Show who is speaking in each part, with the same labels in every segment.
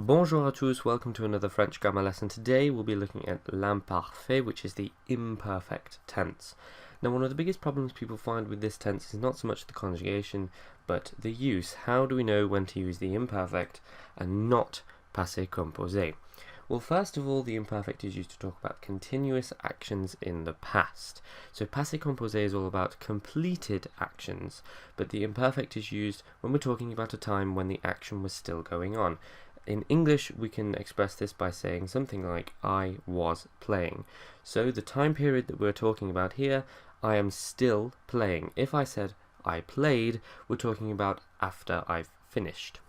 Speaker 1: Bonjour à tous, welcome to another French grammar lesson. Today we'll be looking at l'imparfait, which is the imperfect tense. Now, one of the biggest problems people find with this tense is not so much the conjugation, but the use. How do we know when to use the imperfect and not passé composé? Well, first of all, the imperfect is used to talk about continuous actions in the past. So passé composé is all about completed actions, but the imperfect is used when we're talking about a time when the action was still going on. In English, we can express this by saying something like, I was playing. So the time period that we're talking about here, I am still playing. If I said I played, we're talking about after I've finished.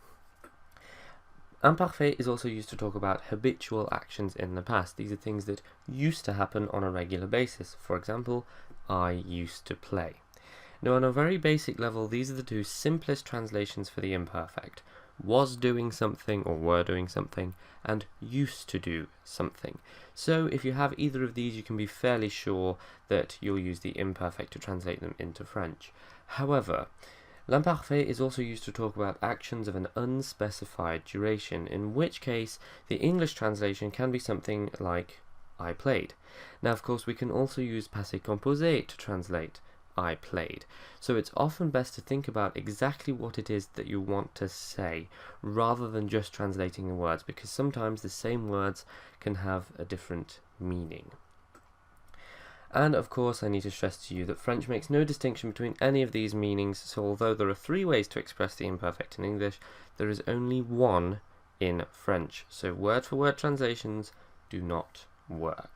Speaker 1: Imparfait is also used to talk about habitual actions in the past. These are things that used to happen on a regular basis. For example, I used to play. Now, on a very basic level, these are the two simplest translations for the imperfect. Was doing something or were doing something, and used to do something. So if you have either of these, you can be fairly sure that you'll use the imperfect to translate them into French. However, l'imparfait is also used to talk about actions of an unspecified duration, in which case the English translation can be something like I played. Now, of course, we can also use passé composé to translate I played. So it's often best to think about exactly what it is that you want to say rather than just translating the words, because sometimes the same words can have a different meaning. And of course, I need to stress to you that French makes no distinction between any of these meanings, so although there are three ways to express the imperfect in English, there is only one in French. So word for word translations do not work.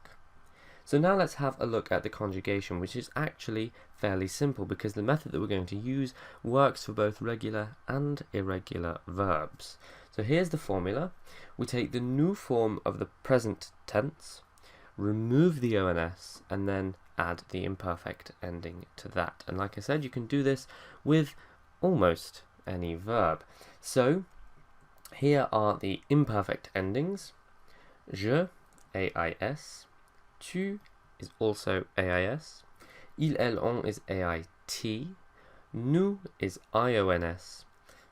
Speaker 1: So now let's have a look at the conjugation, which is actually fairly simple because the method that we're going to use works for both regular and irregular verbs. So here's the formula. We take the new form of the present tense, remove the ONS, and then add the imperfect ending to that. And like I said, you can do this with almost any verb. So here are the imperfect endings. Je, AIS. Tu is also AIS. Il, elle, on is AIT. Nous is IONS.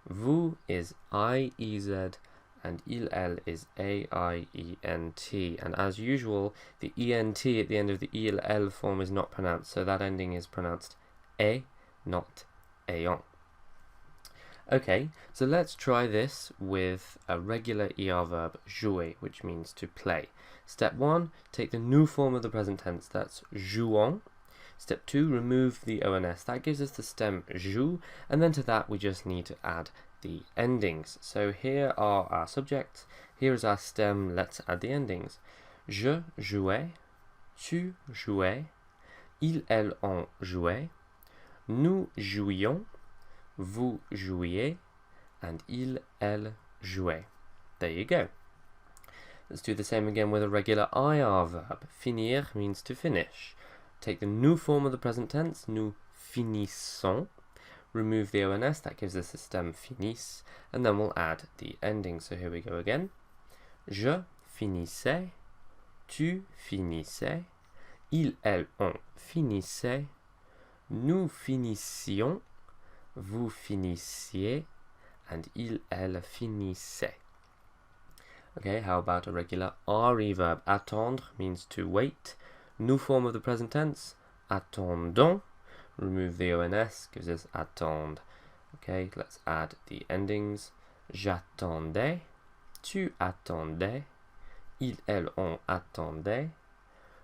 Speaker 1: Vous is IEZ. And il, elle is AIENT. And as usual, the ENT at the end of the il, elle form is not pronounced, so that ending is pronounced A, not ayant. Okay, so let's try this with a regular ER verb, jouer, which means to play. Step 1, take the new form of the present tense, that's jouant. Step 2, remove the ONS, that gives us the stem joue, and then to that we just need to add the endings. So here are our subjects, here is our stem, let's add the endings. Je jouais, tu jouais, il, elle, on jouait, nous jouions, vous jouiez, and il, elle jouait. There you go. Let's do the same again with a regular IR verb. Finir means to finish. Take the new form of the present tense, nous finissons. Remove the ONS, that gives us the stem finis, and then we'll add the ending. So here we go again. Je finissais, tu finissais, il, elle, on finissait, nous finissions, vous finissiez, and il, elle finissait. Okay, how about a regular RE verb? Attendre means to wait. New form of the present tense, attendons. Remove the ONS, gives us attendre. Okay, let's add the endings. J'attendais, tu attendais, il, elle, on attendait,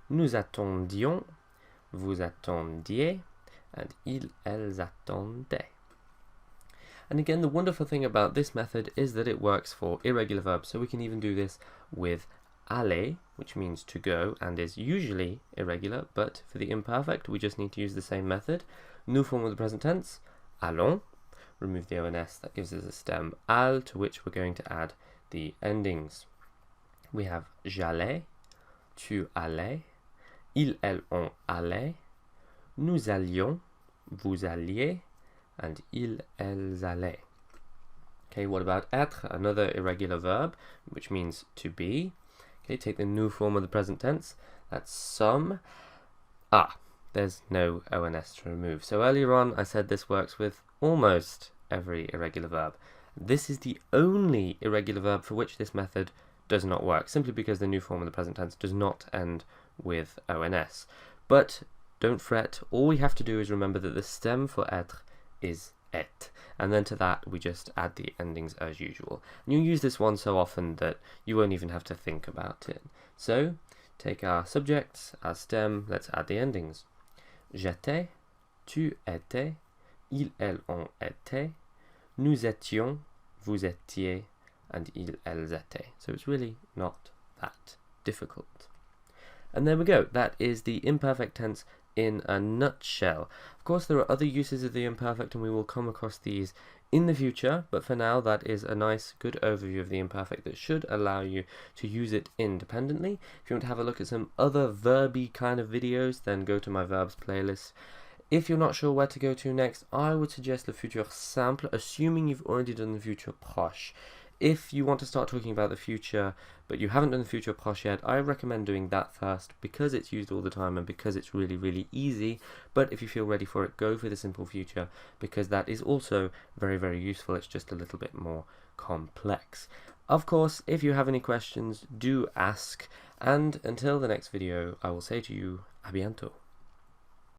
Speaker 1: nous attendions, vous attendiez, and il, elles attendaient. And again, the wonderful thing about this method is that it works for irregular verbs, so we can even do this with aller, which means to go and is usually irregular, but for the imperfect we just need to use the same method. New form of the present tense, allons. Remove the ONS, that gives us a stem al, to which we're going to add the endings. We have j'allais, tu allais, il, elle, on allait, nous allions, vous alliez, and il, elles allaient. Okay, what about être, another irregular verb, which means to be. Okay, take the new form of the present tense, that's some. There's no ONS to remove. So earlier on I said this works with almost every irregular verb. This is the only irregular verb for which this method does not work, simply because the new form of the present tense does not end with ONS. But don't fret, all we have to do is remember that the stem for être is et, and then to that we just add the endings as usual. And you'll use this one so often that you won't even have to think about it. So, take our subjects, our stem, let's add the endings. J'étais, tu étais, ils, elles, on était, nous étions, vous étiez, and ils, elles étaient. So it's really not that difficult. And there we go. That is the imperfect tense in a nutshell. Of course, there are other uses of the imperfect, and we will come across these in the future, but for now, that is a nice, good overview of the imperfect that should allow you to use it independently. If you want to have a look at some other verby kind of videos, then go to my verbs playlist. If you're not sure where to go to next, I would suggest le futur simple, assuming you've already done the futur proche. If you want to start talking about the future, but you haven't done the futur proche yet, I recommend doing that first because it's used all the time and because it's really, really easy. But if you feel ready for it, go for the simple future because that is also very, very useful. It's just a little bit more complex. Of course, if you have any questions, do ask. And until the next video, I will say to you, à bientôt.